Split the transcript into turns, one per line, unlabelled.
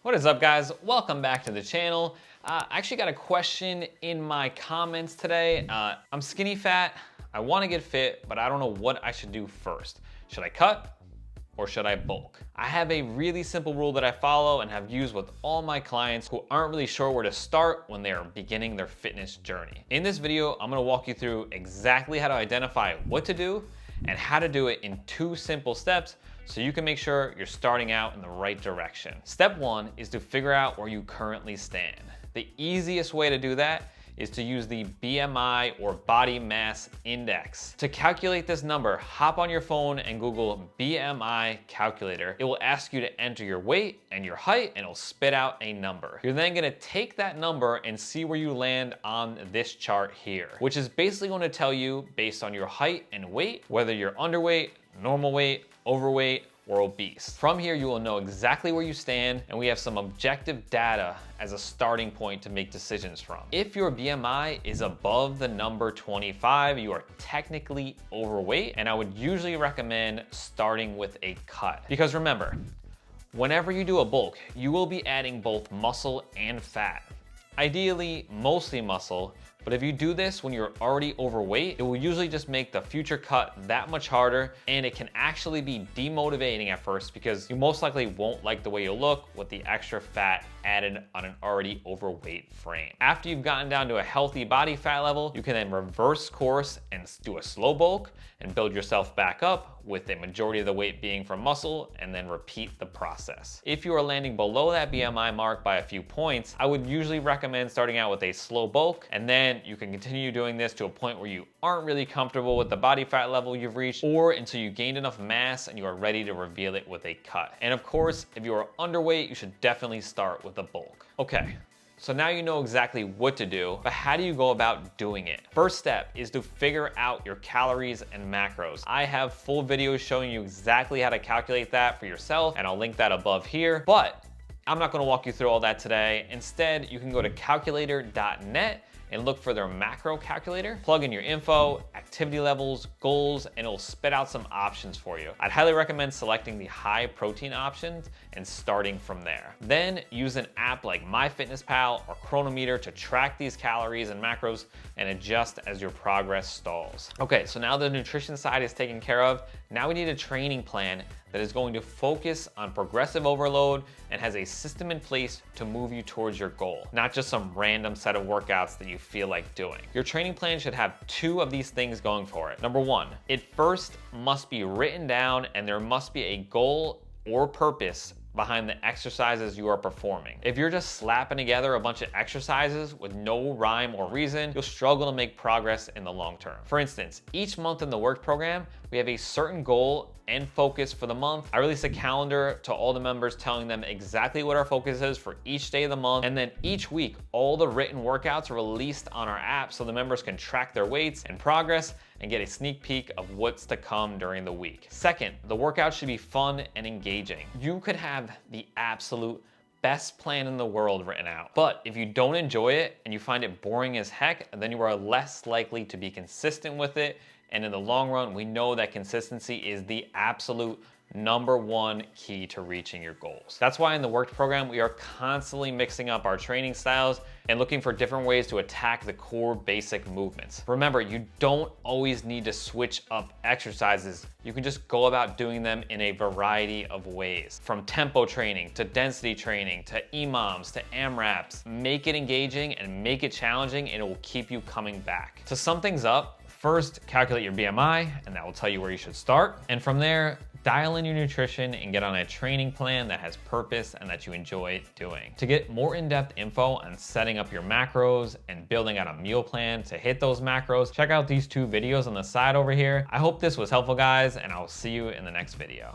What is up, guys? Welcome back to the channel. I actually got a question in my comments today. I'm skinny fat, I wanna get fit, but I don't know what I should do first. Should I cut or should I bulk? I have a really simple rule that I follow and have used with all my clients who aren't really sure where to start when they are beginning their fitness journey. In this video, I'm gonna walk you through exactly how to identify what to do and how to do it in 2 simple steps so you can make sure you're starting out in the right direction. Step 1 is to figure out where you currently stand. The easiest way to do that is to use the BMI or body mass index. To calculate this number, hop on your phone and Google BMI calculator. It will ask you to enter your weight and your height and it'll spit out a number. You're then gonna take that number and see where you land on this chart here, which is basically gonna tell you based on your height and weight, whether you're underweight, normal weight, overweight, or obese. From here, you will know exactly where you stand, and we have some objective data as a starting point to make decisions from. If your BMI is above the number 25, you are technically overweight, and I would usually recommend starting with a cut. Because remember, whenever you do a bulk, you will be adding both muscle and fat. Ideally, mostly muscle, but if you do this when you're already overweight, it will usually just make the future cut that much harder, and it can actually be demotivating at first because you most likely won't like the way you look with the extra fat added on an already overweight frame. After you've gotten down to a healthy body fat level, you can then reverse course and do a slow bulk and build yourself back up with a majority of the weight being from muscle, and then repeat the process. If you are landing below that BMI mark by a few points, I would usually recommend starting out with a slow bulk, and then you can continue doing this to a point where you aren't really comfortable with the body fat level you've reached, or until you gained enough mass and you are ready to reveal it with a cut. And of course, if you are underweight, you should definitely start with a bulk. Okay. So now you know exactly what to do, but how do you go about doing it? First step is to figure out your calories and macros. I have full videos showing you exactly how to calculate that for yourself, and I'll link that above here, but I'm not gonna walk you through all that today. Instead, you can go to calculator.net and look for their macro calculator, plug in your info, activity levels, goals, and it'll spit out some options for you. I'd highly recommend selecting the high protein options and starting from there. Then use an app like MyFitnessPal or Chronometer to track these calories and macros and adjust as your progress stalls. Okay, so now the nutrition side is taken care of. Now we need a training plan that is going to focus on progressive overload and has a system in place to move you towards your goal, not just some random set of workouts that you feel like doing. Your training plan should have 2 of these things going for it. Number 1, it first must be written down and there must be a goal or purpose behind the exercises you are performing. If you're just slapping together a bunch of exercises with no rhyme or reason, you'll struggle to make progress in the long term. For instance, each month in the work program, we have a certain goal and focus for the month. I release a calendar to all the members telling them exactly what our focus is for each day of the month. And then each week, all the written workouts are released on our app so the members can track their weights and progress and get a sneak peek of what's to come during the week. Second, the workout should be fun and engaging. You could have the absolute best plan in the world written out, but if you don't enjoy it and you find it boring as heck, then you are less likely to be consistent with it. And in the long run, we know that consistency is the absolute number 1 key to reaching your goals. That's why in the work program, we are constantly mixing up our training styles and looking for different ways to attack the core basic movements. Remember, you don't always need to switch up exercises. You can just go about doing them in a variety of ways. From tempo training to density training to EMOMs to AMRAPs. Make it engaging and make it challenging, and it will keep you coming back. To sum things up, first, calculate your BMI, and that will tell you where you should start. And from there, dial in your nutrition and get on a training plan that has purpose and that you enjoy doing. To get more in-depth info on setting up your macros and building out a meal plan to hit those macros, check out these 2 videos on the side over here. I hope this was helpful, guys, and I'll see you in the next video.